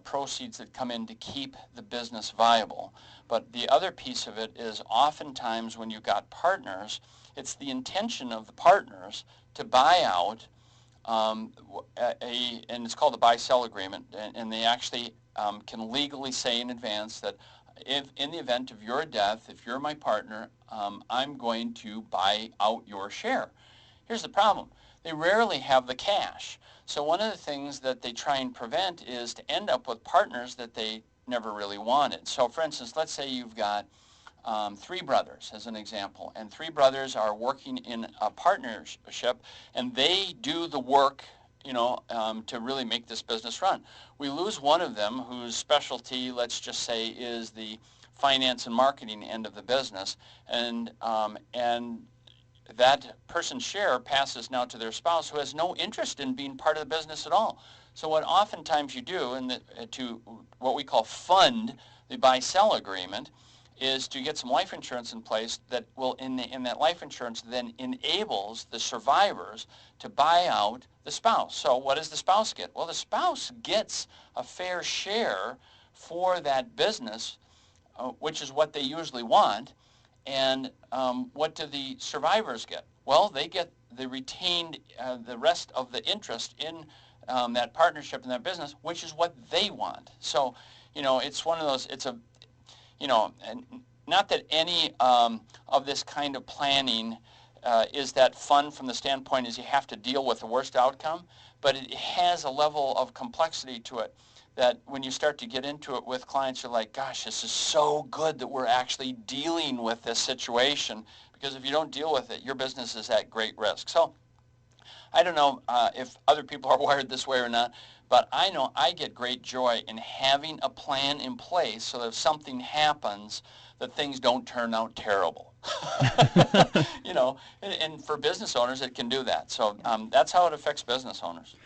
proceeds that come in to keep the business viable. But the other piece of it is, oftentimes when you've got partners, it's the intention of the partners to buy out and it's called a buy-sell agreement, and they actually can legally say in advance that if in the event of your death, if you're my partner, I'm going to buy out your share. Here's the problem. They rarely have the cash. So one of the things that they try and prevent is to end up with partners that they never really wanted. So for instance, let's say you've got three brothers, as an example, and three brothers are working in a partnership, and they do the work, to really make this business run. We lose one of them, whose specialty, let's just say, is the finance and marketing end of the business, and that person's share passes now to their spouse, who has no interest in being part of the business at all. So what oftentimes you do, to what we call fund the buy-sell agreement, is to get some life insurance in place that will, in that life insurance, then enables the survivors to buy out the spouse. So what does the spouse get? Well, the spouse gets a fair share for that business, which is what they usually want. And what do the survivors get? Well, they get the retained, the rest of the interest in that partnership in that business, which is what they want. So, it's one of those, it's a, and not that any of this kind of planning is that fun from the standpoint is you have to deal with the worst outcome, but it has a level of complexity to it that when you start to get into it with clients, you're like, gosh, this is so good that we're actually dealing with this situation, because if you don't deal with it, your business is at great risk. So I don't know if other people are wired this way or not, but I know I get great joy in having a plan in place so that if something happens, that things don't turn out terrible. And for business owners, it can do that. So that's how it affects business owners.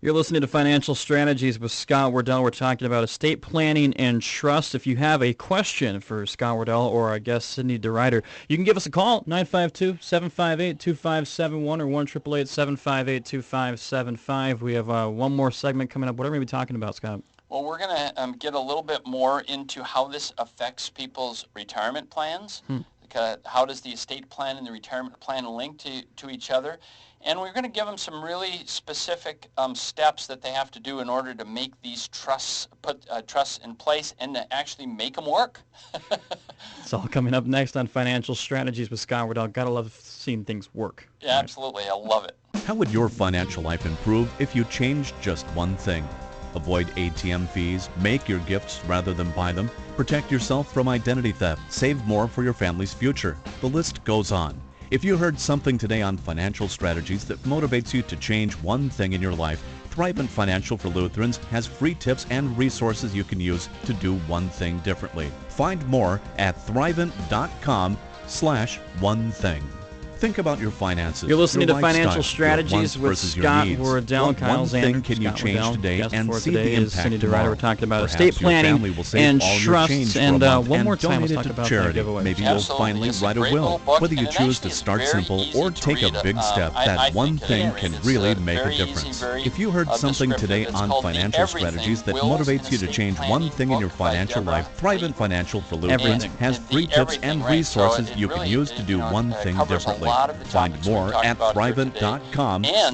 You're listening to Financial Strategies with Scott Wardell. We're talking about estate planning and trust. If you have a question for Scott Wardell or our guest Cindy DeRuyter, you can give us a call, 952-758-2571 or 1-888-758-2575. We have one more segment coming up. What are we going to be talking about, Scott? Well, we're going to get a little bit more into how this affects people's retirement plans. How does the estate plan and the retirement plan link to each other? And we're going to give them some really specific steps that they have to do in order to make these trusts, put trusts in place and to actually make them work. It's all coming up next on Financial Strategies with Scott Wardell. Gotta love seeing things work. Yeah, absolutely. I love it. How would your financial life improve if you changed just one thing? Avoid ATM fees, make your gifts rather than buy them, protect yourself from identity theft, save more for your family's future. The list goes on. If you heard something today on Financial Strategies that motivates you to change one thing in your life, Thrivent Financial for Lutherans has free tips and resources you can use to do one thing differently. Find more at thrivent.com/one thing. Think about your finances. You're listening your to Financial lifestyle, Strategies your with wants versus your Scott needs. Wardell and What Kyle one thing Zander. can you Scott change Wardell, today guest and for see today the is impact Cindy DeRuyter. tomorrow? We're talking about Perhaps estate your planning family will save and all your trusts. change for a And month one and more time, donate let's it talk to about charity. that giveaway. Maybe you'll Absolutely. finally It's a write a great will. little book, Whether you and it choose to actually is start very simple easy or to take a read. big step, I that one think thing it's can really make a very easy, difference. very If you heard something descriptive. today It's on called The Financial Everything Strategies that Wills and motivates you to Estate change one Planning thing in your book by financial Deborah life, Thrivent Friedman. Financial for Lutherans Everything. has The free tips everything, and right. So resources it you can really, use to do one thing covers a differently. lot of the Find topics we more talked at about here today. And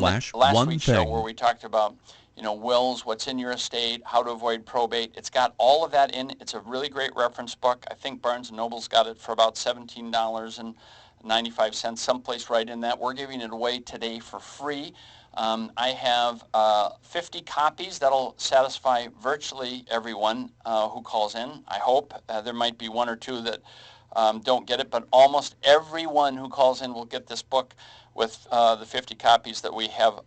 last thrivent.com/one week's show where thing. we talked about wills, what's in your estate, how to avoid probate. It's got all of that in. It's a really great reference book. I think Barnes & Noble's got it for about $17.95, someplace right in that. We're giving it away today for free. I have 50 copies that'll satisfy virtually everyone who calls in. I hope. There might be one or two that don't get it, but almost everyone who calls in will get this book with the 50 copies that we have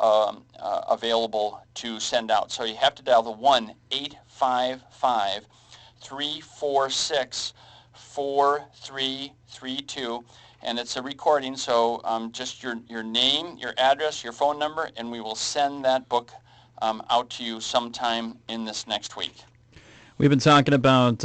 available to send out. So you have to dial the 1-855-346-4332, and it's a recording, so just your name, your address, your phone number, and we will send that book out to you sometime in this next week. We've been talking about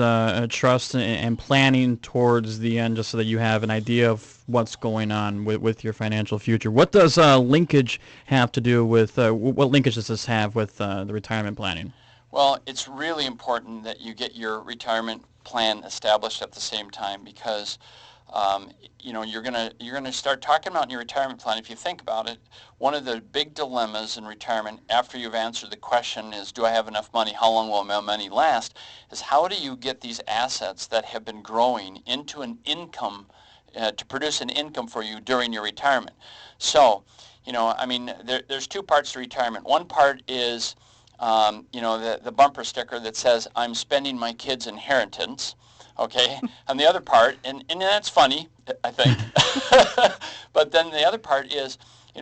trust and planning towards the end, just so that you have an idea of what's going on with your financial future. What does linkage have to do with, what linkage does this have with the retirement planning? Well, it's really important that you get your retirement plan established at the same time, because you're gonna start talking about in your retirement plan. If you think about it, one of the big dilemmas in retirement, after you've answered the question is, do I have enough money? How long will my money last? Is how do you get these assets that have been growing into an income to produce an income for you during your retirement? So, there's two parts to retirement. One part is, the bumper sticker that says, I'm spending my kids' inheritance. Okay, and the other part, and that's funny, I think, but then the other part is,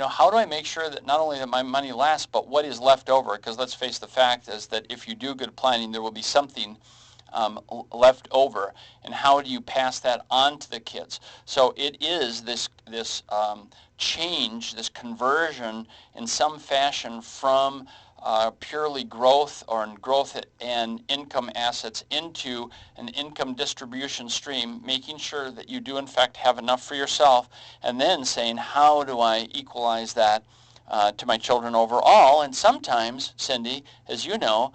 how do I make sure that not only that my money lasts, but what is left over? Because let's face the fact is that if you do good planning, there will be something left over, and how do you pass that on to the kids? So it is this change, this conversion in some fashion from purely growth and income assets into an income distribution stream, making sure that you do in fact have enough for yourself, and then saying, how do I equalize that to my children overall? And sometimes, Cindy, as you know,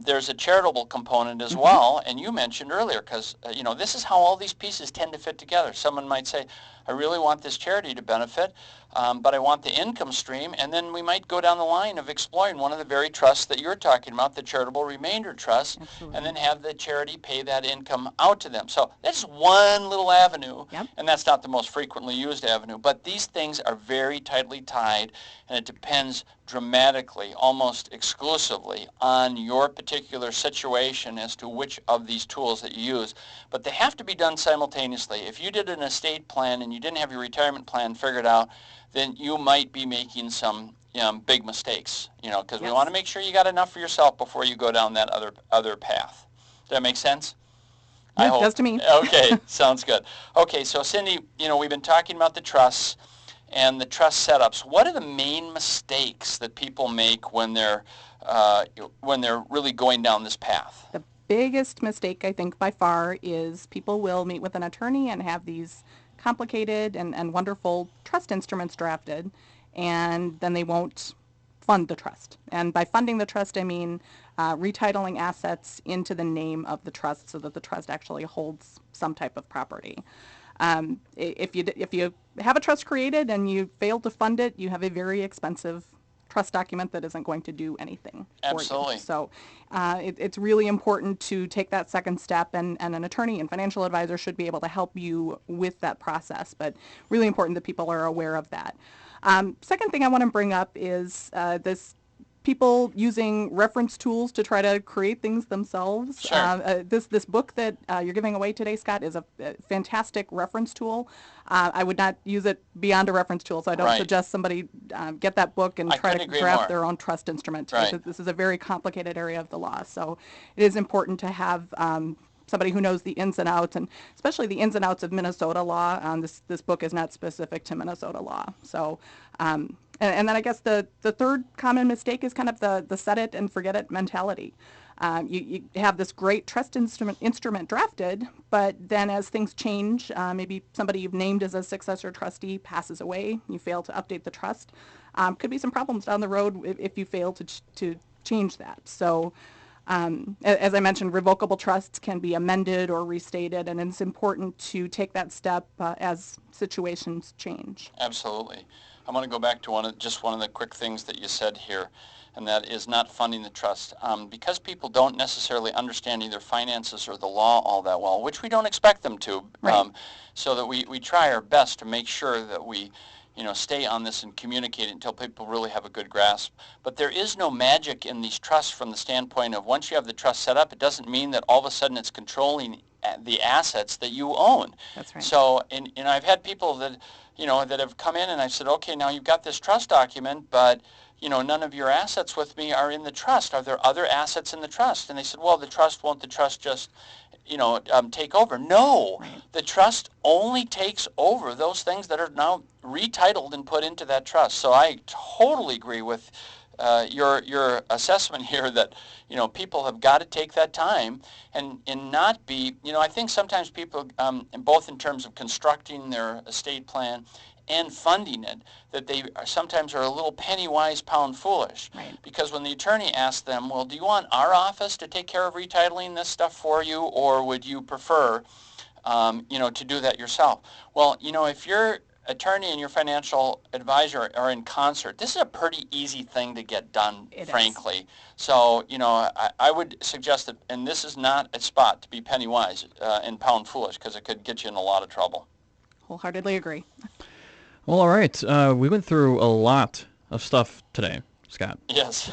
There's a charitable component as well, and you mentioned earlier, because this is how all these pieces tend to fit together. Someone might say, I really want this charity to benefit, but I want the income stream, and then we might go down the line of exploring one of the very trusts that you're talking about, the charitable remainder trust, Absolutely. and then have the charity pay that income out to them. So that's one little avenue, Yep. and that's not the most frequently used avenue, but these things are very tightly tied, and it depends dramatically, almost exclusively, on your particular situation as to which of these tools that you use. But they have to be done simultaneously. If you did an estate plan and you didn't have your retirement plan figured out, then you might be making some big mistakes, because we Yes. want to make sure you got enough for yourself before you go down that other path. Does that make sense? Yeah, it does to me. Okay, sounds good. Okay, so Cindy, we've been talking about the trusts and the trust setups. What are the main mistakes that people make when they're really going down this path? The biggest mistake, I think, by far, is people will meet with an attorney and have these complicated and wonderful trust instruments drafted, and then they won't fund the trust. And by funding the trust, I mean retitling assets into the name of the trust so that the trust actually holds some type of property. If you have a trust created and you fail to fund it, you have a very expensive trust document that isn't going to do anything Absolutely. for you. So it's really important to take that second step, and an attorney and financial advisor should be able to help you with that process, but really important that people are aware of that. Second thing I want to bring up is this people using reference tools to try to create things themselves. Sure. This book that you're giving away today, Scott, is a fantastic reference tool. I would not use it beyond a reference tool, so I don't Right. suggest somebody get that book and I try to couldn't agree draft more. their own trust instrument. Right. This is a very complicated area of the law, so it is important to have somebody who knows the ins and outs, and especially the ins and outs of Minnesota law. This book is not specific to Minnesota law. So, and then I guess the third common mistake is kind of the set it and forget it mentality. You have this great trust instrument drafted, but then as things change, maybe somebody you've named as a successor trustee passes away, you fail to update the trust. Could be some problems down the road if you fail to change that. So. As I mentioned, revocable trusts can be amended or restated, and it's important to take that step as situations change. Absolutely. I want to go back to one of the quick things that you said here, and that is not funding the trust. Because people don't necessarily understand either finances or the law all that well, which we don't expect them to, Right. So that we try our best to make sure that we stay on this and communicate until people really have a good grasp. But there is no magic in these trusts from the standpoint of once you have the trust set up, it doesn't mean that all of a sudden it's controlling the assets that you own. That's right. So, and I've had people that, that have come in and I've said, okay, now you've got this trust document, but, none of your assets with me are in the trust. Are there other assets in the trust? And they said, well, won't the trust just take over? No, Right. the trust only takes over those things that are now retitled and put into that trust. So I totally agree with your assessment here that people have got to take that time and not be I think sometimes people both in terms of constructing their estate plan and funding it, that they sometimes are a little penny wise, pound foolish. Right. Because when the attorney asks them, well, do you want our office to take care of retitling this stuff for you, or would you prefer, to do that yourself? Well, if your attorney and your financial advisor are in concert, this is a pretty easy thing to get done, It is. frankly. So, I would suggest that, and this is not a spot to be penny wise and pound foolish, because it could get you in a lot of trouble. Wholeheartedly agree. Well, all right. We went through a lot of stuff today, Scott. Yes.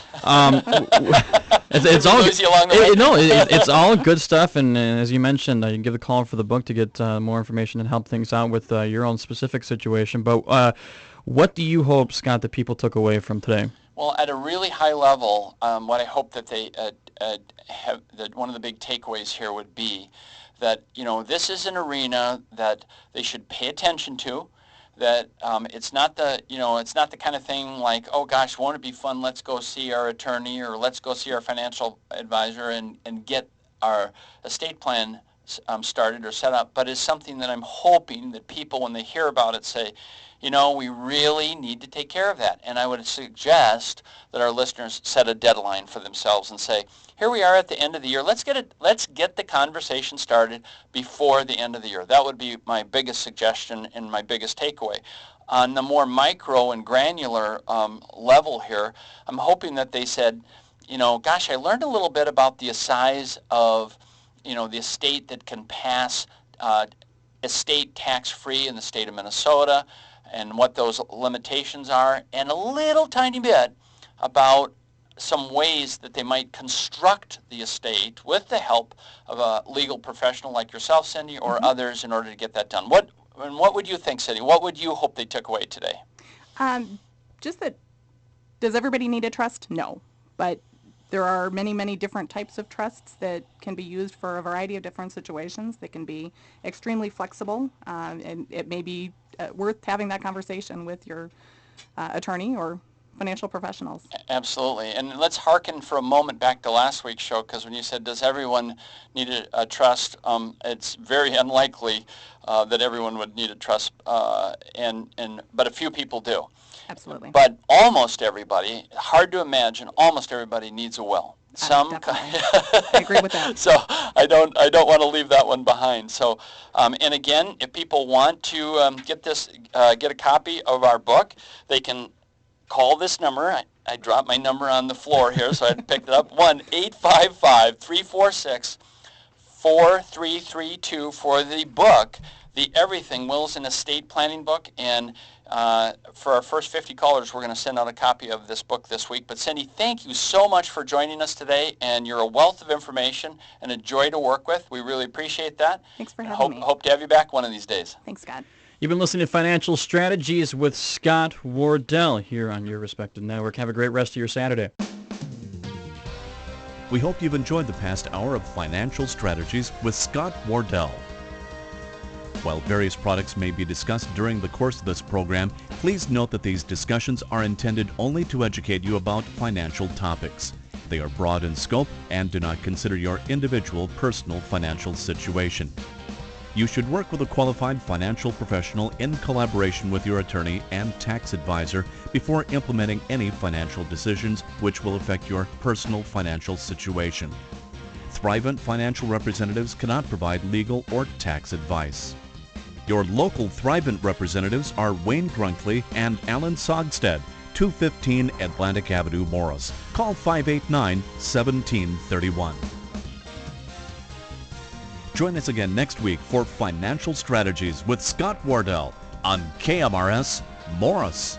It's all Lose you along the way? it's all good stuff. And as you mentioned, you can give a call for the book to get more information and help things out with your own specific situation. But what do you hope, Scott, that people took away from today? Well, at a really high level, what I hope that they have, that one of the big takeaways here would be that this is an arena that they should pay attention to. That it's not the kind of thing like, oh gosh, won't it be fun? Let's go see our attorney or let's go see our financial advisor and get our estate plan started or set up, but is something that I'm hoping that people, when they hear about it, say, you know, we really need to take care of that. And I would suggest that our listeners set a deadline for themselves and say, here we are at the end of the year. Let's get the conversation started before the end of the year. That would be my biggest suggestion and my biggest takeaway. On the more micro and granular level here, I'm hoping that they said, you know, gosh, I learned a little bit about the size of, you know, the estate that can pass estate tax-free in the state of Minnesota, and what those limitations are, and a little tiny bit about some ways that they might construct the estate with the help of a legal professional like yourself, Cindy, or others in order to get that done. What would you think, Cindy? What would you hope they took away today? Just that, does everybody need a trust? No. But there are many, many different types of trusts that can be used for a variety of different situations. They can be extremely flexible, and it may be worth having that conversation with your attorney or financial professionals. Absolutely. And let's hearken for a moment back to last week's show, because when you said, does everyone need a trust, it's very unlikely that everyone would need a trust, but a few people do. Absolutely. But almost everybody, hard to imagine, almost everybody needs a will. I agree with that. So I don't want to leave that one behind. So, and again, if people want to get a copy of our book, they can call this number. I dropped my number on the floor here, so I picked it up. 1-855-346-4332 for the book, The Everything Wills and Estate Planning Book. And for our first 50 callers, we're going to send out a copy of this book this week. But Cindy, thank you so much for joining us today, and you're a wealth of information and a joy to work with. We really appreciate that. Thanks for having me. Hope to have you back one of these days. Thanks, Scott. You've been listening to Financial Strategies with Scott Wardell here on your respected network. Have a great rest of your Saturday. We hope you've enjoyed the past hour of Financial Strategies with Scott Wardell. While various products may be discussed during the course of this program, please note that these discussions are intended only to educate you about financial topics. They are broad in scope and do not consider your individual personal financial situation. You should work with a qualified financial professional in collaboration with your attorney and tax advisor before implementing any financial decisions which will affect your personal financial situation. Thrivent financial representatives cannot provide legal or tax advice. Your local Thrivent representatives are Wayne Grunkley and Alan Sogstead, 215 Atlantic Avenue, Morris. Call 589-1731. Join us again next week for Financial Strategies with Scott Wardell on KMRS Morris.